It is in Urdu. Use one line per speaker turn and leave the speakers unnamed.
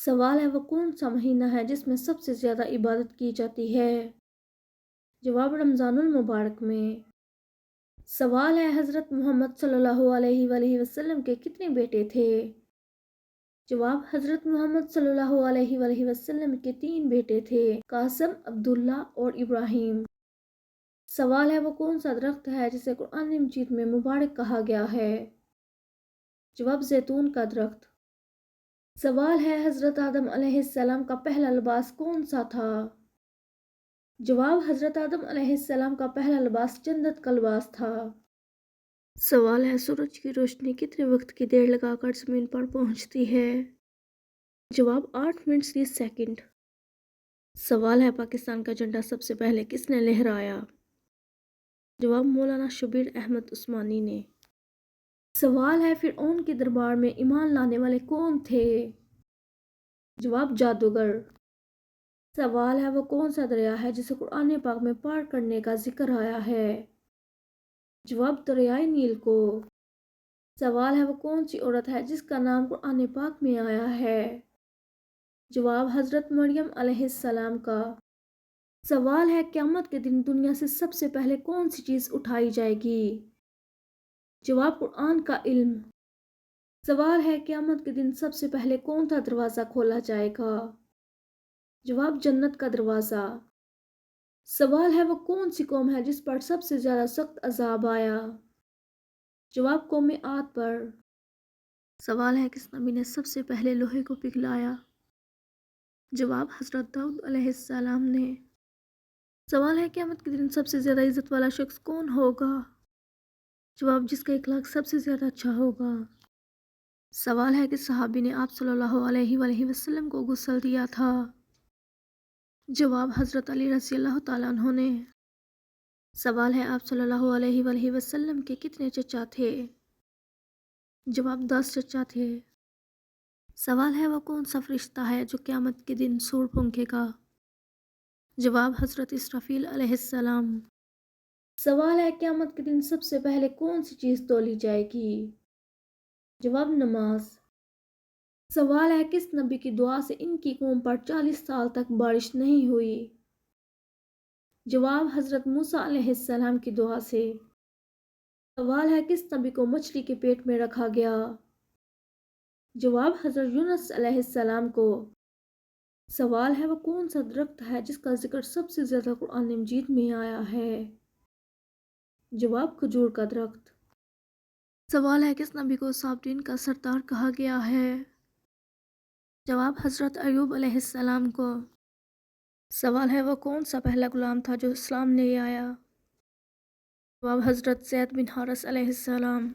سوال ہے وہ کون سا مہینہ ہے جس میں سب سے زیادہ عبادت کی جاتی ہے؟ جواب رمضان المبارک میں۔ سوال ہے حضرت محمد صلی اللہ علیہ وآلہ وسلم کے کتنے بیٹے تھے؟ جواب حضرت محمد صلی اللہ علیہ وآلہ وسلم کے 3 بیٹے تھے، قاسم، عبداللہ اور ابراہیم۔ سوال ہے وہ کون سا درخت ہے جسے قرآن مجید میں مبارک کہا گیا ہے؟ جواب زیتون کا درخت۔ سوال ہے حضرت آدم علیہ السلام کا پہلا لباس کون سا تھا؟ جواب حضرت آدم علیہ السلام کا پہلا لباس جنت کا لباس تھا۔ سوال ہے سورج کی روشنی کتنے وقت کی دیر لگا کر زمین پر پہنچتی ہے؟ جواب 8 منٹ 30 سیکنڈ۔ سوال ہے پاکستان کا جھنڈا سب سے پہلے کس نے لہرایا؟ جواب مولانا شبیر احمد عثمانی نے۔ سوال ہے فرعون کے دربار میں ایمان لانے والے کون تھے؟ جواب جادوگر۔ سوال ہے وہ کون سا دریا ہے جسے قرآن پاک میں پار کرنے کا ذکر آیا ہے؟ جواب دریائے نیل کو۔ سوال ہے وہ کون سی عورت ہے جس کا نام قرآن پاک میں آیا ہے؟ جواب حضرت مریم علیہ السلام کا۔ سوال ہے قیامت کے دن دنیا سے سب سے پہلے کون سی چیز اٹھائی جائے گی؟ جواب قرآن کا علم۔ سوال ہے قیامت کے دن سب سے پہلے کون سا دروازہ کھولا جائے گا؟ جواب جنت کا دروازہ۔ سوال ہے وہ کون سی قوم ہے جس پر سب سے زیادہ سخت عذاب آیا؟ جواب قوم عاد پر۔ سوال ہے کس نبی نے سب سے پہلے لوہے کو پگھلایا؟ جواب حضرت داؤد علیہ السلام نے۔ سوال ہے قیامت کے دن سب سے زیادہ عزت والا شخص کون ہوگا؟ جواب جس کا اخلاق سب سے زیادہ اچھا ہوگا۔ سوال ہے کہ صحابی نے آپ صلی اللہ علیہ وآلہ وسلم کو غسل دیا تھا؟ جواب حضرت علی رضی اللہ تعالیٰ عنہ نے۔ سوال ہے آپ صلی اللہ علیہ وآلہ وسلم کے کتنے چچا تھے؟ جواب 10 چچا تھے۔ سوال ہے وہ کون سا فرشتہ ہے جو قیامت کے دن سور پھونکے گا؟ جواب حضرت اسرافیل علیہ السلام۔ سوال ہے قیامت کے دن سب سے پہلے کون سی چیز تولی جائے گی؟ جواب نماز۔ سوال ہے کس نبی کی دعا سے ان کی قوم پر 40 سال تک بارش نہیں ہوئی؟ جواب حضرت موسیٰ علیہ السلام کی دعا سے۔ سوال ہے کس نبی کو مچھلی کے پیٹ میں رکھا گیا؟ جواب حضرت یونس علیہ السلام کو۔ سوال ہے وہ کون سا درخت ہے جس کا ذکر سب سے زیادہ قرآن مجید میں آیا ہے؟ جواب کھجور کا درخت۔ سوال ہے کس نبی کو صابرین کا سردار کہا گیا ہے؟ جواب حضرت ایوب علیہ السلام کو۔ سوال ہے وہ کون سا پہلا غلام تھا جو اسلام لے آیا؟ جواب حضرت زید بن حارث علیہ السلام۔